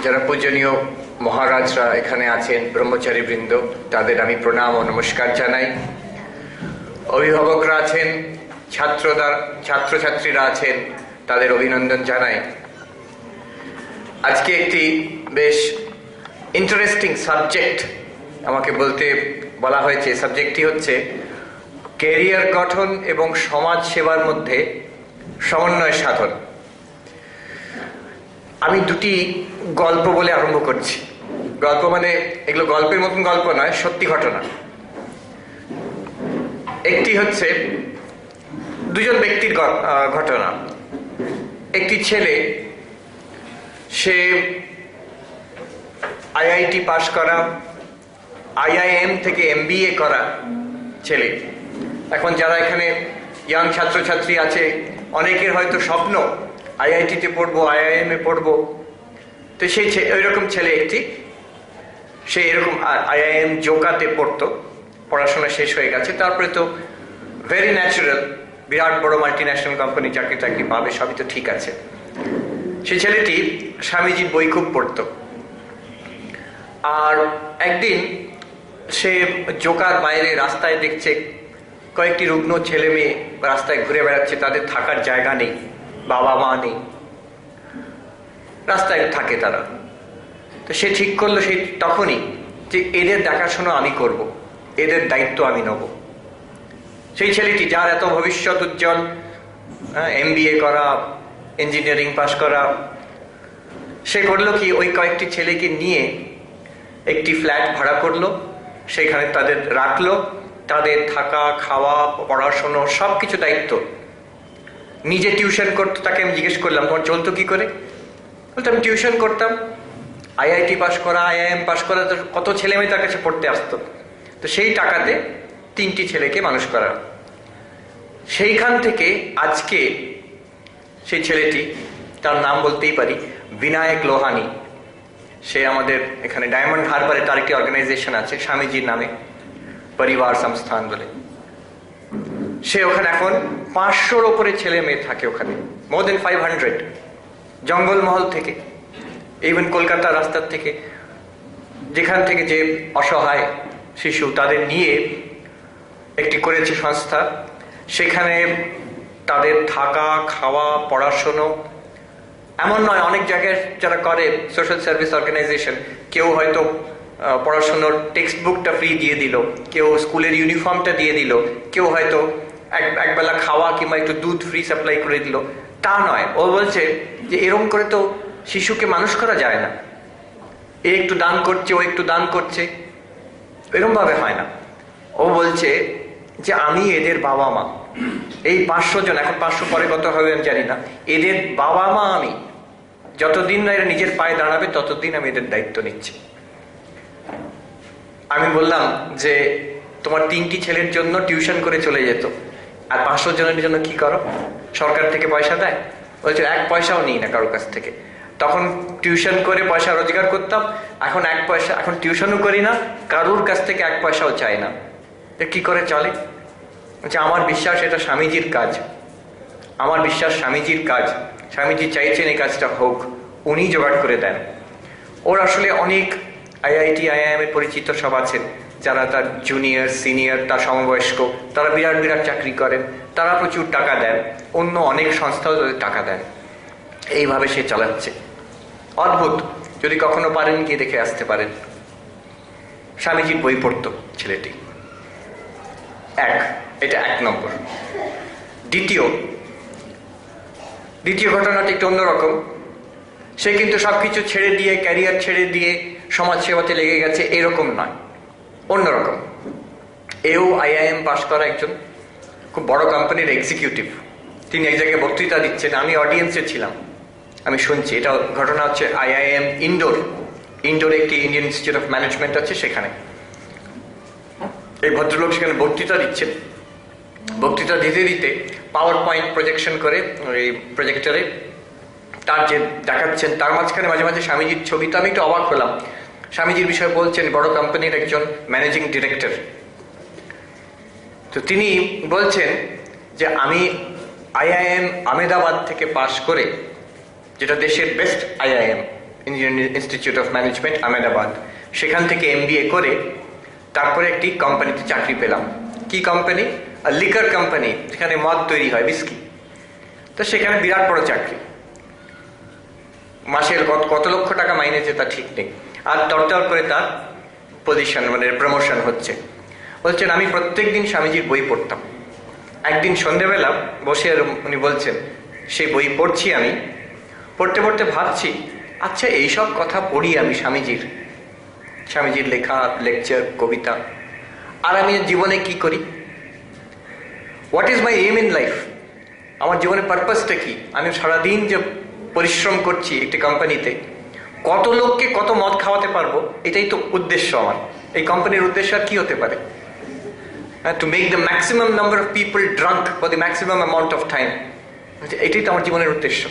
যারা পূজনীয় মহারাজরা এখানে আছেন, ব্রহ্মচারী বৃন্দ, তাদের আমি প্রণাম ও নমস্কার জানাই। অভিভাবকরা আছেন, ছাত্রছাত্রীরা আছেন, তাদের অভিনন্দন জানাই। আজকে একটি বেশ ইন্টারেস্টিং সাবজেক্ট আমাকে বলা হয়েছে। সাবজেক্টটি হচ্ছে ক্যারিয়ার গঠন এবং সমাজ সেবার মধ্যে সমন্বয় সাধন। আমি দুটি গল্প বলে আরম্ভ করছি। গল্প মানে এগুলো গল্পের মতন গল্প নয়, সত্যি ঘটনা। একটি হচ্ছে দুজন ব্যক্তির ঘটনা। একটি ছেলে, সে আইআইটি পাশ করা, আইআইএম থেকে এমবিএ করা ছেলে। এখন যারা এখানে ইয়াং ছাত্রছাত্রী আছে, অনেকের হয়তো স্বপ্ন আইআইটিতে পড়বো, আইআইএমে পড়বো। তো সেই ওইরকম ছেলে একটি, সে এরকম আইআইএম জোকাতে পড়তো, পড়াশোনা শেষ হয়ে গেছে। তারপরে তো ভেরি ন্যাচারাল, বিরাট বড় মাল্টিন্যাশনাল কোম্পানি চাকরি পাবে, সবই তো ঠিক আছে। সেই ছেলেটি স্বামীজির বই খুব পড়তো। আর একদিন সে জোকার বাইরে রাস্তায় দেখছে কয়েকটি রুগ্ন ছেলে মেয়ে রাস্তায় ঘুরে বেড়াচ্ছে, তাদের থাকার জায়গা নেই, বাবা মা নেই, রাস্তায় থাকে তারা। তো সে ঠিক করলো সেই তখনই যে এদের দেখাশোনা আমি করব, এদের দায়িত্ব আমি নেব। সেই ছেলেটি, যার এত ভবিষ্যৎ উজ্জ্বল, এমবিএ করা, ইঞ্জিনিয়ারিং পাশ করা, সে করলো কি, ওই কয়েকটি ছেলেকে নিয়ে একটি ফ্ল্যাট ভাড়া করলো, সেখানে তাদের রাখলো। তাদের থাকা, খাওয়া, পড়াশোনা সব কিছু দায়িত্ব। নিজে টিউশন করতো। তাকে আমি জিজ্ঞেস করলাম, তোমার চলতো কি করে? বলতো, আমি টিউশন করতাম। আইআইটি পাশ করা, আইআইএম পাশ করা, তো কত ছেলে মেয়ে তার কাছে পড়তে আসতো। তো সেই টাকাতে 3টি ছেলেকে মানুষ করা। সেইখান থেকে আজকে সেই ছেলেটি, তার নাম বলতেই পারি, বিনায়ক লোহানি। সে আমাদের এখানে ডায়মন্ড হারবারে তার একটি অর্গানাইজেশন আছে স্বামীজির নামে, পরিবার সংস্থান বলে। সে ওখানে এখন 500-র ওপরে ছেলে মেয়ে থাকে ওখানে, মোর দেন 500, জঙ্গলমহল থেকে, ইভেন কলকাতা রাস্তার থেকে, যেখান থেকে যে অসহায় শিশু, তাদের নিয়ে একটি করেছে সংস্থা। সেখানে তাদের থাকা, খাওয়া, পড়াশুনো, এমন নয়, অনেক জায়গায় যারা করে সোশ্যাল সার্ভিস অর্গানাইজেশন, কেউ হয়তো পড়াশুনোর টেক্সট বুকটা ফ্রি দিয়ে দিল, কেউ স্কুলের ইউনিফর্মটা দিয়ে দিল, কেউ হয়তো একবেলা খাওয়া কিংবা একটু দুধ ফ্রি সাপ্লাই করে দিল। তা নয়, ও বলছে যে এরকম করে তো শিশুকে মানুষ করা যায় না। এ একটু দান করছে, ও একটু দান করছে, এরকম ভাবে হয় না। ও বলছে যে আমি এদের বাবা মা, এই 500 জন, এখন 500 পরে কত হবে আমি জানি না, এদের বাবা মা আমি। যতদিন না এরা নিজের পায়ে দাঁড়াবে ততদিন আমি এদের দায়িত্ব নিচ্ছি। আমি বললাম যে তোমার 3টি ছেলের জন্য টিউশন করে চলে যেত, আর 500 জনের জন্য কি করো? সরকার থেকে পয়সা দেয়? বলছে 1 পয়সাও নিই না কারোর কাছ থেকে। তখন টিউশন করে পয়সা রোজগার করতাম, এখন 1 পয়সা, এখন টিউশনও করি না, কারোর কাছ থেকে 1 পয়সাও চাই না। কি করে চলে? বলছে আমার বিশ্বাস এটা স্বামীজির কাজ, আমার বিশ্বাস স্বামীজির কাজ, স্বামীজি চাইছেন এই কাজটা হোক, উনি জোগাড় করে দেন। ওর আসলে অনেক আইআইটি, আইআইএম এর পরিচিত সব আছেন, যারা তার জুনিয়র, সিনিয়র, তার সমবয়স্ক, তারা বিরাট বিরাট চাকরি করেন, তারা প্রচুর টাকা দেন, অন্য অনেক সংস্থাও তাদের টাকা দেন। এইভাবে সে চালাচ্ছে। অদ্ভুত, যদি কখনো পারেন গিয়ে দেখে আসতে পারেন। স্বামীজির বই পড়তো ছেলেটি। এটা 1 নম্বর। দ্বিতীয় ঘটনাটি একটু অন্যরকম। সে কিন্তু সবকিছু ছেড়ে দিয়ে, ক্যারিয়ার ছেড়ে দিয়ে সমাজ সেবাতে লেগে গেছে, এরকম নয়, অন্যরকম। এও আইআইএম পাশ করা একজন খুব বড় কোম্পানির এক্সিকিউটিভ। তিনি এক জায়গায় বক্তৃতা দিচ্ছেন, আমি অডিয়েন্সে ছিলাম, আমি শুনছি। এটা ঘটনা হচ্ছে আইআইএম ইন্ডোরে একটি ইন্ডিয়ান ইনস্টিটিউট অফ ম্যানেজমেন্ট আছে, সেখানে এই ভদ্রলোক সেখানে বক্তৃতা দিচ্ছেন। বক্তৃতা দিতে দিতে পাওয়ার পয়েন্ট প্রজেকশন করে এই প্রজেক্টরে তার যে দেখাচ্ছেন, তার মাঝখানে মাঝে মাঝে স্বামীজির ছবি। তো আমি একটু অবাক হলাম। স্বামীজির বিষয়ে বলছেন, বড় কোম্পানির একজন ম্যানেজিং ডিরেক্টর। তো তিনি বলছেন যে আমি আইআইএম আহমেদাবাদ থেকে পাশ করে, যেটা দেশের best IIM, engineering institute of management, Ahmedabad. সেখান থেকে MBA করে তারপরে একটি কোম্পানিতে চাকরি পেলাম। কি কোম্পানি? লিকার কোম্পানি, যেখানে মদ তৈরি হয়, বিস্কি। তো সেখানে বিরাট বড় চাকরি, মাসের কত লক্ষ টাকা মাইনে যে তা ঠিক নেই। আর তরতর করে তার পজিশন মানে প্রমোশন হচ্ছে। বলছেন আমি প্রত্যেক দিন স্বামীজির বই পড়তাম। একদিন সন্ধ্যেবেলা বসে উনি বলছেন সেই বই পড়ছি, আমি পড়তে পড়তে ভাবছি, আচ্ছা এইসব কথা পড়ি আমি স্বামীজির লেখা, লেকচার, কবিতা, আর আমি জীবনে কি করি? What is my aim in life? আমার জীবনের পারপাসটা কি? আমি সারাদিন যে পরিশ্রম করছি একটি কোম্পানিতে, কত লোককে কত মদ খাওয়াতে পারবো, এটাই তো উদ্দেশ্য আমার। এই কোম্পানির উদ্দেশ্য আর কি হতে পারে? To make the maximum number of people drunk for the maximum amount of time. এটাই তো আমার জীবনের উদ্দেশ্য।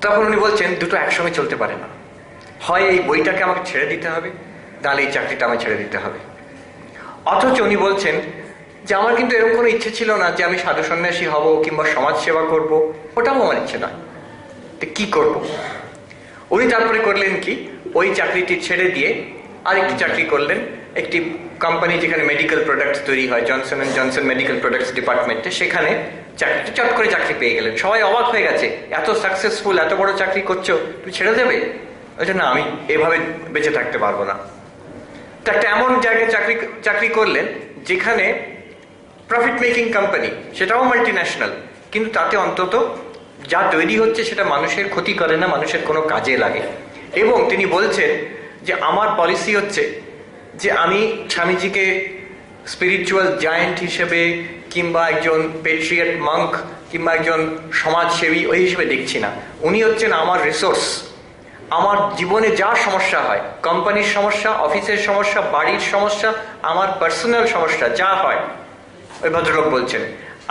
তখন উনি বলছেন দুটো একসঙ্গে চলতে পারে না, হয় এই বইটাকে আমাকে ছেড়ে দিতে হবে, তাহলে এই চাকরিটা আমায় ছেড়ে দিতে হবে। অথচ উনি বলছেন যে আমার কিন্তু এরকম কোনো ইচ্ছে ছিল না যে আমি সাধু সন্ন্যাসী হব কিংবা সমাজ সেবা করব, ওটাও আমার ইচ্ছে নয়। তো কি করব? উনি তারপরে করলেন কি, ওই চাকরিটি ছেড়ে দিয়ে আরেকটি চাকরি করলেন, একটি কোম্পানি যেখানে মেডিকেল প্রোডাক্টস তৈরি হয়, Johnson and Johnson medical products ডিপার্টমেন্টে। সেখানে চাকরিটি চট করে চাকরি পেয়ে গেলেন। সবাই অবাক হয়ে গেছে, এত সাকসেসফুল, এত বড় চাকরি করছো, তুমি ছেড়ে দেবে? ওই না, আমি এভাবে বেঁচে থাকতে পারবো না। তো একটা এমন জায়গায় চাকরি করলেন যেখানে প্রফিট মেকিং কোম্পানি, সেটাও মাল্টিন্যাশনাল, কিন্তু তাতে অন্তত যা তৈরি হচ্ছে সেটা মানুষের ক্ষতি করে না, মানুষের কোনো কাজে লাগে। এবং তিনি বলছেন যে আমার পলিসি হচ্ছে যে আমি স্বামীজিকে স্পিরিচুয়াল জায়েন্ট হিসেবে কিংবা একজন পেট্রিয়ট মঙ্ক কিংবা একজন সমাজসেবী ওই হিসেবে দেখছি না। উনি হচ্ছেন আমার রিসোর্স। আমার জীবনে যা সমস্যা হয়, কোম্পানির সমস্যা, অফিসের সমস্যা, বাড়ির সমস্যা, আমার পার্সোনাল সমস্যা যা হয়, ওই ভদ্রলোক বলছেন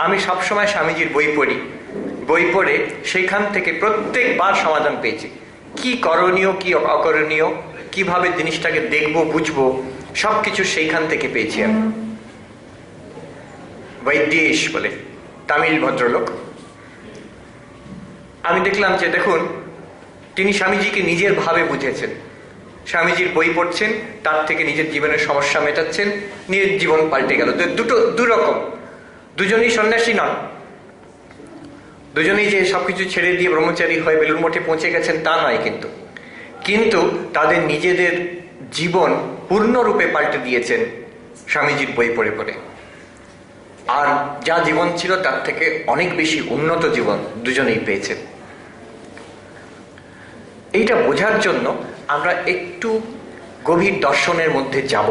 আমি সবসময় স্বামীজির বই পড়ি, বই পড়ে সেইখান থেকে প্রত্যেকবার সমাধান পেয়েছি। কি করণীয়, কি অকরণীয়, কিভাবে জিনিসটাকে দেখবো, বুঝবো, সবকিছু সেইখান থেকে পেয়েছি আমি। বৈদ্যেশ বলে তামিল ভদ্রলোক। আমি দেখলাম যে দেখুন, তিনি স্বামীজিকে নিজের ভাবে বুঝেছেন। স্বামীজির বই পড়ছেন, তার থেকে নিজের জীবনের সমস্যা মেটাচ্ছেন, নিজের জীবন পাল্টে গেল। দুরকম, দুজনেই সন্ন্যাসী নন, দুজনেই যে সবকিছু ছেড়ে দিয়ে ব্রহ্মচারী হয়ে বেলুর মঠে পৌঁছে গেছেন তা নয়, কিন্তু তাদের নিজেদের জীবন পূর্ণরূপে পাল্টে দিয়েছেন স্বামীজির বই পড়ে পড়ে। আর যা জীবন ছিল তার থেকে অনেক বেশি উন্নত জীবন দুজনেই পেয়েছেন। এইটা বোঝার জন্য আমরা একটু গভীর দর্শনের মধ্যে যাব।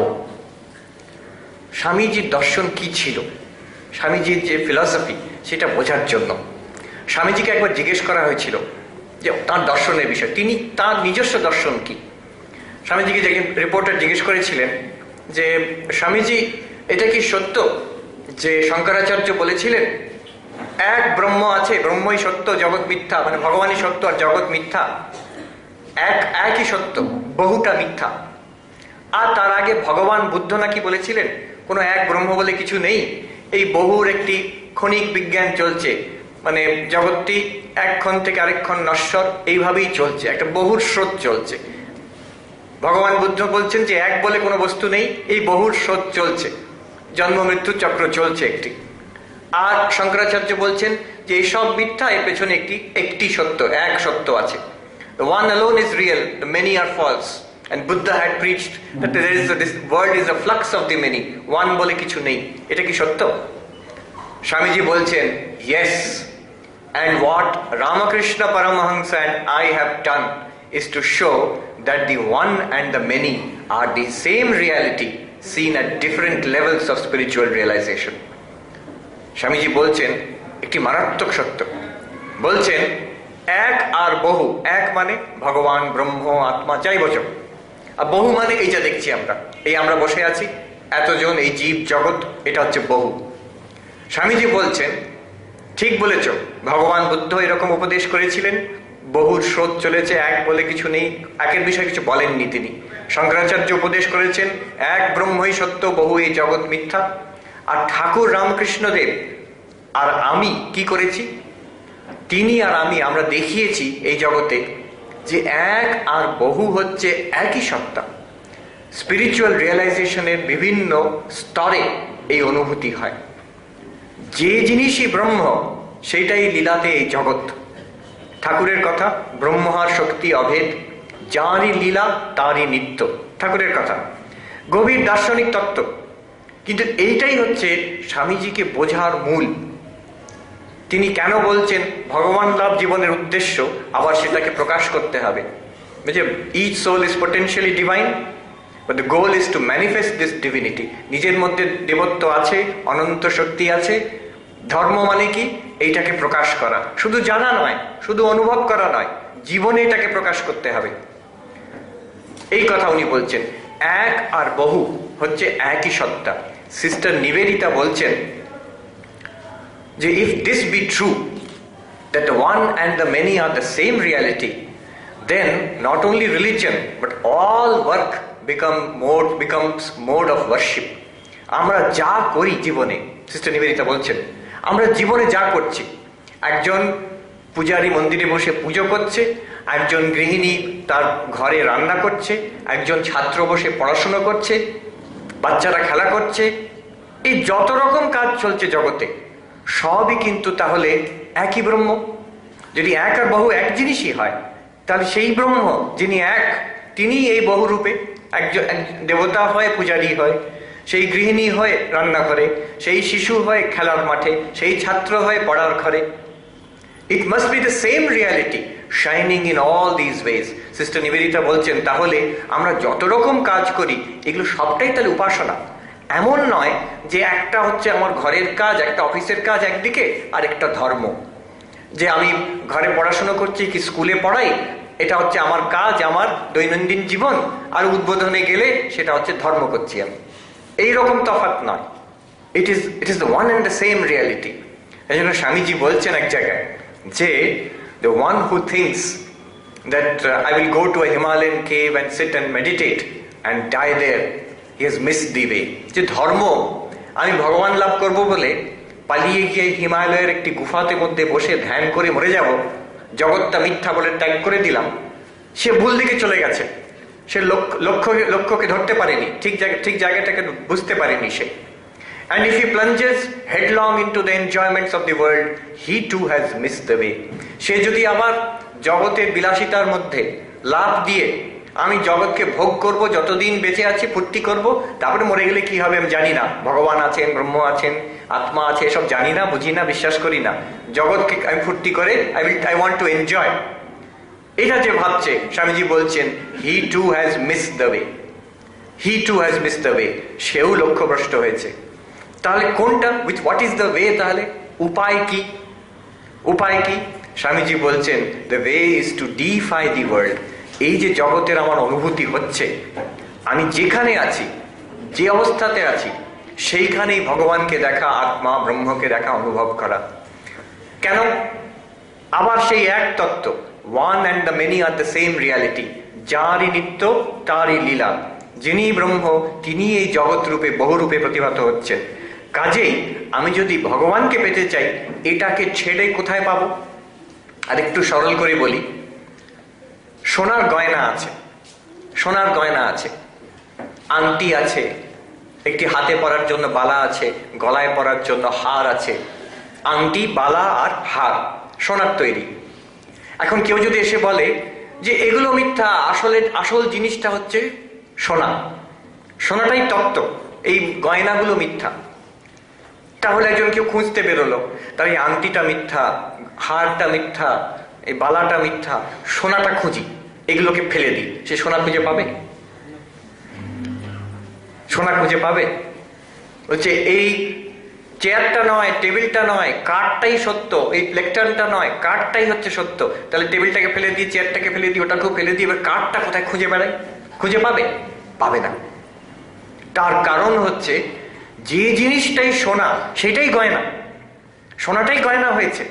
স্বামীজির দর্শন কি ছিল, স্বামীজির যে ফিলসফি, সেটা বোঝার জন্য স্বামীজিকে একবার জিজ্ঞেস করা হয়েছিল যে তার দর্শনের বিষয়, তিনি তার নিজস্ব দর্শন কি। স্বামীজিকে যে রিপোর্টার জিজ্ঞেস করেছিলেন যে স্বামীজি, এটা কি সত্য যে শঙ্করাচার্য বলেছিলেন এক ব্রহ্ম আছে, ব্রহ্মই সত্য, জগৎ মিথ্যা, মানে ভগবানই সত্য আর জগৎ মিথ্যা, একই সত্য, বহুটা মিথ্যা। আর তার আগে ভগবান বুদ্ধ নাকি বলেছিলেন কোনো এক ব্রহ্ম বলে কিছু নেই, এই বহুর একটি ক্ষণিক বিজ্ঞান চলছে, মানে জগৎটি এক ক্ষণ থেকে আরেক ক্ষণ নশ্বর, এইভাবেই চলছে, একটা বহুর স্রোত চলছে। ভগবান বুদ্ধ বলছেন যে এক বলে কোনো বস্তু নেই, এই বহুর স্রোত চলছে, জন্ম মৃত্যু চক্র চলছে একটি। আর শঙ্করাচার্য বলছেন যে এইসব মিথ্যা, এর পেছনে একটি সত্য, এক সত্য আছে। The one alone is real, the many are false. And Buddha had preached that this world is a flux of the many. One বলে কিছু নেই। এটা কি সত্য? স্বামীজি বলছেন, yes. And what Ramakrishna Paramahamsa and I have done is to show that the one and the many are the same reality seen at different levels of spiritual realization. Swamiji বলছেন একটি মারাত্মক সত্য, বলছেন এক আর বহু, এক মানে ভগবান, ব্রহ্ম, আত্মা, যাই বোঝো, আর বহু মানে এই যা দেখছি আমরা, এই আমরা বসে আছি এতজন, এই জীব জগৎ, এটা হচ্ছে বহু। স্বামীজি বলছেন ঠিক বলেছ, ভগবান বুদ্ধ এরকম উপদেশ করেছিলেন, বহুর স্রোত চলেছে, এক বলে কিছু নেই, একের বিষয়ে কিছু বলেননি তিনি। শঙ্করাচার্য উপদেশ করেছেন এক ব্রহ্মই সত্য, বহু এই জগৎ মিথ্যা। আর ঠাকুর রামকৃষ্ণদেব আর আমি কি করেছি, তিনি আর আমি, আমরা দেখিয়েছি এই জগতে যে এক আর বহু হচ্ছে একই সত্তা। স্পিরিচুয়াল রিয়েলাইজেশনের বিভিন্ন স্তরে এই অনুভূতি হয়। যে জিনিসই ব্রহ্ম সেইটাই লীলাতে এই জগৎ। ঠাকুরের কথা, ব্রহ্মার শক্তি অভেদ, যাঁরই লীলা তাঁরই নিত্য, ঠাকুরের কথা, গভীর দার্শনিক তত্ত্ব। কিন্তু এইটাই হচ্ছে স্বামীজিকে বোঝার মূল। তিনি কেন বলছেন ভগবান লাভ জীবনের উদ্দেশ্য, আবার সেটাকে প্রকাশ করতে হবে। যে each soul is potentially divine, but the goal is to manifest this divinity. নিজের মধ্যে দেবত্ব আছে, অনন্ত শক্তি আছে। ধর্ম মানে কি? এইটাকে প্রকাশ করা, শুধু জানা নয়, শুধু অনুভব করা নয়, জীবনে এটাকে প্রকাশ করতে হবে। এই কথা উনি বলছেন। এক আর বহু হচ্ছে একই সত্তা। সিস্টার নিবেদিতা বলছেন যে if this be true, that the one and the many are the same reality, then not only religion but all work becomes mode of worship. আমরা যা করি জীবনে, সিস্টার নিবেদিতা বলছেন, আমরা জীবনে যা করছি, একজন পূজারী মন্দিরে বসে পুজো করছে, একজন গৃহিণী তার ঘরে রান্না করছে, একজন ছাত্র বসে পড়াশোনা করছে, বাচ্চারা খেলা করছে, এই যত রকম কাজ চলছে জগতে সবই কিন্তু তাহলে একই ব্রহ্ম। যদি এক আর বহু এক জিনিসই হয়, তাহলে সেই ব্রহ্ম যিনি এক, তিনি এই বহু রূপে একজন দেবতা হয়, পূজারী হয়, সেই গৃহিণী হয় রান্না করে, সেই শিশু হয় খেলার মাঠে, সেই ছাত্র হয় পড়ার ঘরে। It must be the same reality shining in all this ways. Sister Nivedita বলছেন তাহলে আমরা যত রকম কাজ করি এগুলো সবটাই তাহলে উপাসনা। এমন নয় যে একটা হচ্ছে আমার ঘরের কাজ, একটা অফিসের কাজ একদিকে, আর একটা ধর্ম। যে আমি ঘরে পড়াশোনা করছি কি স্কুলে পড়াই, এটা হচ্ছে আমার কাজ, আমার দৈনন্দিন জীবন, আর উদ্বোধনে গেলে সেটা হচ্ছে ধর্ম করছি আমি। এইরকম তফাৎ নয়। It is the one and the same reality. এই জন্য স্বামীজি বলছেন এক জায়গায় যে the one who thinks that I will go to a Himalayan cave and sit and meditate and die there, he has missed the way. যে ধর্ম আমি ভগবান লাভ করব বলে পালিয়ে গিয়ে হিমালয়ের একটি গুফাতে মধ্যে বসে ধ্যান করে মরে যাব, জগৎটা মিথ্যা বলে ত্যাগ করে দিলাম, সে ভুল দিকে চলে গেছে। সে লক্ষ্যকে ধরতে পারেনি, ঠিক জায়গাটাকে বুঝতে পারেনি সে। And if he plunges headlong into the enjoyments of the world, he too has missed the way. সে যদি আবার জগতের বিলাসিতার মধ্যে লাভ দিয়ে আমি জগৎকে ভোগ করব, যতদিন বেঁচে আছি ফুর্তি করব, তারপরে মরে গেলে কি হবে আমি জানি না, ভগবান আছেন, ব্রহ্ম আছেন, আত্মা আছে, এসব জানি না, বুঝি না, বিশ্বাস করি না, জগৎকে আমি ফুর্তি করে I want to enjoy, এটা যে ভাবছে, স্বামীজি বলছেন he too has missed the way. He too has missed the way. সেও লক্ষ্যভ্রষ্ট হয়েছে। তাহলে কোনটা, what is the way? তাহলে উপায় কি? উপায় কি? স্বামীজি বলছেন the way is to defy the world. এই যে জগতের আমার অনুভূতি হচ্ছে, আমি যেখানে আছি, যে অবস্থাতে আছি, সেইখানেই ভগবানকে দেখা, আত্মা ব্রহ্মকে দেখা, অনুভব করা। কেন? আবার সেই এক তত্ত্ব, one and the many are the same reality. যারই নিত্য তারই লীলা, যিনি ব্রহ্ম তিনি এই জগৎ রূপে বহুরূপে প্রতিভাত হচ্ছেন। কাজেই আমি যদি ভগবানকে পেতে চাই, এটাকে ছেড়ে কোথায় পাবো? আর একটু সরল করে বলি, সোনার গয়না আছে, সোনার গয়না আছে, আংটি আছে, একটি হাতে পরার জন্য বালা আছে, গলায় পরার জন্য হার আছে। আংটি, বালা আর হার সোনার তৈরি। এখন কেউ যদি এসে বলে যে এগুলো মিথ্যা, আসল জিনিসটা হচ্ছে সোনা, সোনাটাই তত্ত্ব, এই গয়নাগুলো মিথ্যা, তাহলে একজন কেউ খুঁজতে বেরোলো, তার এই আংটিটা মিথ্যা, হারটা মিথ্যা, এই বালাটা মিথ্যা, সোনাটা খুঁজি, এগুলোকে ফেলে দিই, সে সোনা খুঁজে পাবে? সোনা খুঁজে পাবে? হচ্ছে এই চেয়ারটা নয়, টেবিলটা নয়, কাঠটাই সত্য, এই লেকচারটা নয়, কাঠটাই হচ্ছে সত্য। তাহলে টেবিলটাকে ফেলে দিই, চেয়ারটাকে ফেলে দিই, ওটাকেও ফেলে দিই, এবার কাঠটা কোথায় খুঁজে বেড়াই? খুঁজে পাবে? পাবে না। তার কারণ হচ্ছে যে জিনিসটাই সোনা সেটাই গয়না, সোনাটাই গয়না হয়েছে,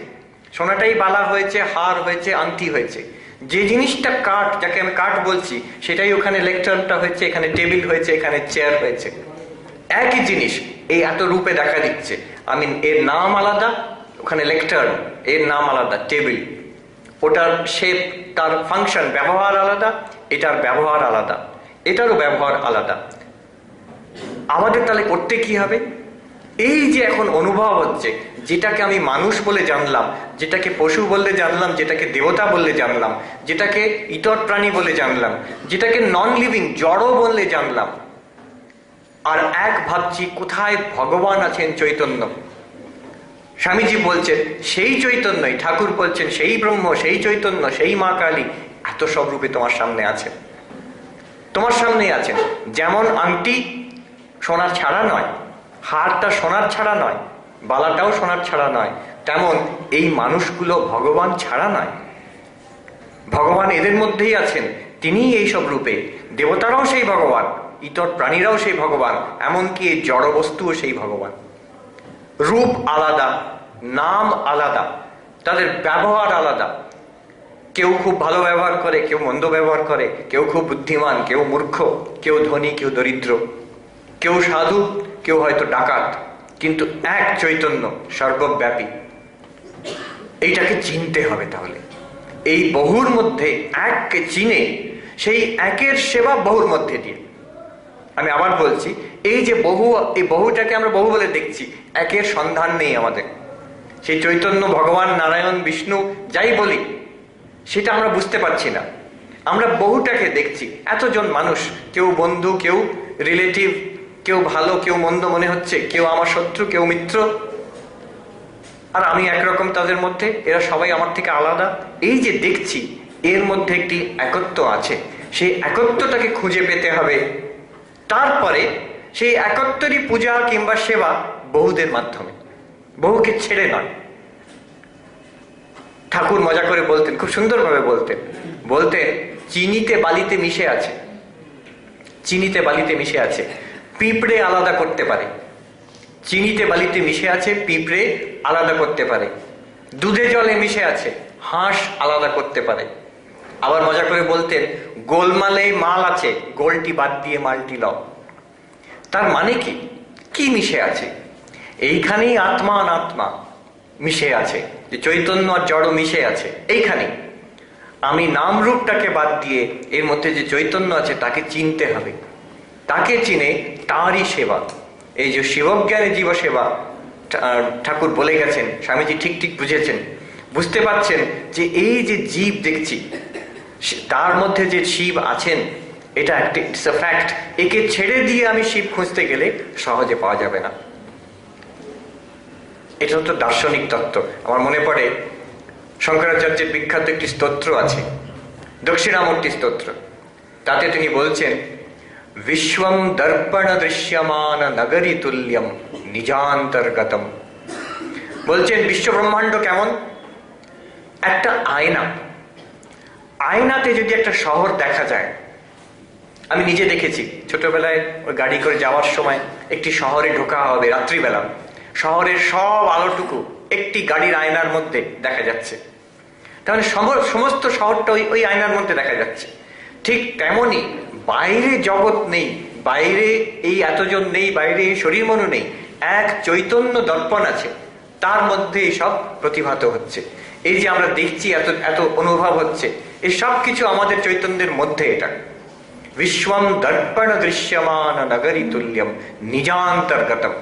সোনাটাই বালা হয়েছে, হার হয়েছে, আংটি হয়েছে। যে জিনিসটা কাঠ, যাকে আমি কাঠ বলছি, সেটাই ওখানে লেকচারটা হয়েছে, এখানে টেবিল হয়েছে, এখানে চেয়ার হয়েছে। একই জিনিস এই এত রূপে দেখা দিচ্ছে। এর নাম আলাদা, ওখানে লেকচার, এর নাম আলাদা, টেবিল। ওটার শেপ, তার ফাংশন, ব্যবহার আলাদা, এটার ব্যবহার আলাদা, এটারও ব্যবহার আলাদা। আমাদের তাহলে করতে কি হবে? এই যে এখন অনুভব হচ্ছে, যেটাকে আমি মানুষ বলে জানলাম, যেটাকে পশু বললে জানলাম, যেটাকে দেবতা বললে জানলাম, যেটাকে ইতর প্রাণী বলে জানলাম, যেটাকে নন লিভিং জড় বললে জানলাম, আর এক ভাবছি কোথায় ভগবান আছেন চৈতন্য। স্বামীজি বলছেন সেই চৈতন্যই, ঠাকুর বলছেন সেই ব্রহ্ম, সেই চৈতন্য, সেই মা কালী এত সব রূপে তোমার সামনে আছেন, তোমার সামনেই আছেন। যেমন আংটি সোনার ছাড়া নয়, হারটা সোনার ছাড়া নয়, বালাটাও সোনার ছাড়া নয়, তেমন এই মানুষগুলো ভগবান ছাড়া নয়। ভগবান এদের মধ্যেই আছেন, তিনিই এই সব রূপে। দেবতারাও সেই ভগবান, ইতর প্রাণীরাও সেই ভগবান, এমনকি এই জড় বস্তুও সেই ভগবান। রূপ আলাদা, নাম আলাদা, তাদের ব্যবহার আলাদা। কেউ খুব ভালো ব্যবহার করে, কেউ মন্দ ব্যবহার করে, কেউ খুব বুদ্ধিমান, কেউ মূর্খ, কেউ ধনী, কেউ দরিদ্র, কেউ সাধু, কেউ হয়তো ডাকাত, কিন্তু এক চৈতন্য সর্বব্যাপী। এইটাকে চিনতে হবে। তাহলে এই বহুর মধ্যে এককে চিনে সেই একের সেবা বহুর মধ্যে দিয়ে। আমি আবার বলছি, এই যে বহু, এই বহুটাকে আমরা বহু বলে দেখছি, একের সন্ধান নেই আমাদের। সেই চৈতন্য, ভগবান, নারায়ণ, বিষ্ণু যাই বলি, সেটা আমরা বুঝতে পারছি না। আমরা বহুটাকে দেখছি, এতজন মানুষ, কেউ বন্ধু, কেউ রিলেটিভ, কেউ ভালো, কেউ মন্দ মনে হচ্ছে, কেউ আমার শত্রু, কেউ মিত্র, আর আমি একরকম তাদের মধ্যে, এরা সবাই আমার থেকে আলাদা। এই যে দেখছি, এর মধ্যে একটি একত্ব আছে, সেই একত্বটাকে খুঁজে পেতে হবে। তারপরে সেই একত্বরই পূজা কিংবা সেবা বহুদের মাধ্যমে, বহুকে ছেড়ে নয়। ঠাকুর মজা করে বলতেন, খুব সুন্দরভাবে বলতেন চিনিতে বালিতে মিশে আছে, চিনিতে বালিতে মিশে আছে, পিঁপড়ে আলাদা করতে পারে। চিনিতে বালিতে মিশে আছে, পিঁপড়ে আলাদা করতে পারে। দুধে জলে মিশে আছে, হাঁস আলাদা করতে পারে। আবার মজা করে বলতেন, গোলমালে মাল আছে, গোলটি বাদ দিয়ে মালটি লও। তার মানে কি? কি মিশে আছে? এইখানেই আত্মা অনাত্মা মিশে আছে, যে চৈতন্য আর জড় মিশে আছে এইখানে। আমি নাম রূপটাকে বাদ দিয়ে এর মধ্যে যে চৈতন্য আছে তাকে চিনতে হবে। তাকে চিনে তাঁরই সেবা, এই যে শিবজ্ঞানে জীব সেবা ঠাকুর বলে গেছেন, স্বামীজি ঠিক ঠিক বুঝেছেন, বুঝতে পারছেন যে এই যে জীব দেখছি, তার মধ্যে যে শিব আছেন, এটা একটা ইটস আ ফ্যাক্ট। একে ছেড়ে দিয়ে আমি শিব খুঁজতে গেলে সহজে পাওয়া যাবে না। এটা তো দার্শনিক তত্ত্ব। আমার মনে পড়ে শঙ্করাচার্যের বিখ্যাত একটি স্তোত্র আছে, দক্ষিণামূর্তি স্তোত্র। তাতে তিনি বলছেন, বিশ্বম দর্পণ দৃশ্যমান নগরী তুল্যম নিজান্তর্গতম। বলছেন বিশ্ব ব্রহ্মাণ্ড কেমন? একটা আয়না। আয়নাতে যদি একটা শহর দেখা যায়, আমি নিজে দেখেছি ছোটবেলায় ওই গাড়ি করে যাওয়ার সময় একটি শহরে ঢোকা হবে রাত্রিবেলা, শহরের সব আলোটুকু একটি গাড়ির আয়নার মধ্যে দেখা যাচ্ছে। তাহলে সমস্ত শহরটা ওই আয়নার মধ্যে দেখা যাচ্ছে। ঠিক তেমনই বাইরে জগৎ নেই, বাইরে এই এতজন নেই, বাইরে এই শরীর মনও নেই, এক চৈতন্য দর্পণ আছে, তার মধ্যে সব প্রতিভাত হচ্ছে। এই যে আমরা দেখছি, এত এত অনুভব হচ্ছে, এই সব কিছু আমাদের চৈতন্যের মধ্যে। এটা বিশ্বম দর্পণ দৃশ্যমান নগরী তুল্যম নিজান্তর্গতম।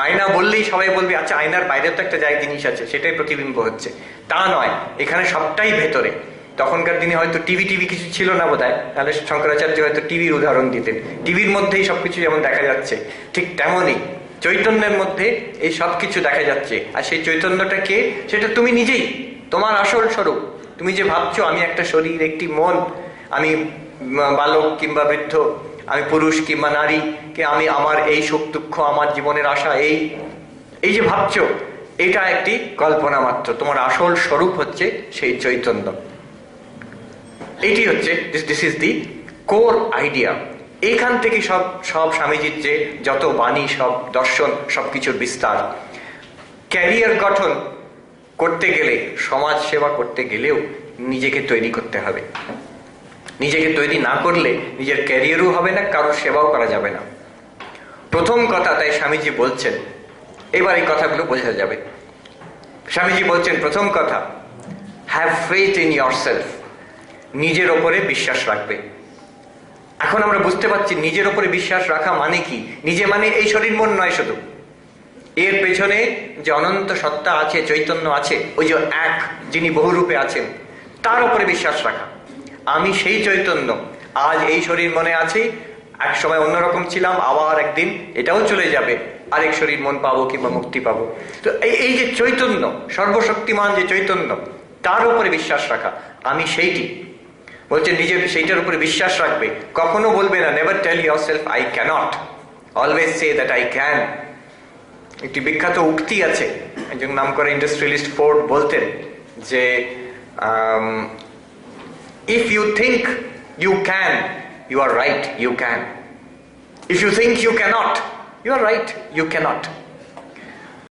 আয়না বললেই সবাই বলবে আচ্ছা আয়নার বাইরে তো একটা যাই জিনিস আছে, সেটাই প্রতিবিম্ব হচ্ছে। তা নয়, এখানে সবটাই ভেতরে। তখনকার দিনে হয়তো টিভি কিছু ছিল না বোধহয়, তাহলে শঙ্করাচার্য হয়তো টিভির উদাহরণ দিতেন। টিভির মধ্যেই সবকিছু যেমন দেখা যাচ্ছে, ঠিক তেমনই চৈতন্যের মধ্যে এই সব কিছু দেখা যাচ্ছে। আর সেই চৈতন্যটা কে? সেটা তুমি নিজেই, তোমার আসল স্বরূপ। তুমি যে ভাবছো আমি একটা শরীর, একটি মন, আমি বালক কিংবা বৃদ্ধ, আমি পুরুষ কিংবা নারী, কে আমি আমার এই সুখ দুঃখ, আমার জীবনের আশা, এই যে ভাবছো, এটা একটি কল্পনা মাত্র। তোমার আসল স্বরূপ হচ্ছে সেই চৈতন্য। এটি হচ্ছে this is the core idea. এইখান থেকে সব স্বামীজির যে যত বাণী, সব দর্শন, সবকিছুর বিস্তার। ক্যারিয়ার গঠন করতে গেলে, সমাজ সেবা করতে গেলেও নিজেকে তৈরি করতে হবে। নিজেকে তৈরি না করলে নিজের ক্যারিয়ারও হবে না, কারোর সেবাও করা যাবে না। প্রথম কথা, তাই স্বামীজি বলছেন, এবার এই কথাগুলো বোঝা যাবে। স্বামীজি বলছেন প্রথম কথা, হ্যাভ ফেথ ইন ইয়োরসেলফ, নিজের ওপরে বিশ্বাস রাখবে। এখন আমরা বুঝতে পারছি নিজের ওপরে বিশ্বাস রাখা মানে কি। নিজে মানে এই শরীর মন নয় শুধু, এর পেছনে যে অনন্ত সত্তা আছে, চৈতন্য আছে, ওই যে এক যিনি বহুরূপে আছেন, তার উপরে বিশ্বাস রাখা। আমি সেই চৈতন্য, আজ এই শরীর মনে আছি, এক সময় অন্যরকম ছিলাম, আবার একদিন এটাও চলে যাবে, আরেক শরীর মন পাবো কিংবা মুক্তি পাবো। তো এই যে চৈতন্য, সর্বশক্তিমান যে চৈতন্য, তার উপরে বিশ্বাস রাখা, আমি সেইটি বলছে, নিজের সেইটার উপরে বিশ্বাস রাখবে। কখনো বলবে না, never tell yourself I can't, always say that I can. একটি বিখ্যাত উক্তি আছে, একজন নাম করে ইন্ডাস্ট্রিয়ালিস্ট ফোর্ড বলতেন যে if you think you can, you are right, you can. If you think you can't, you are right, you cannot.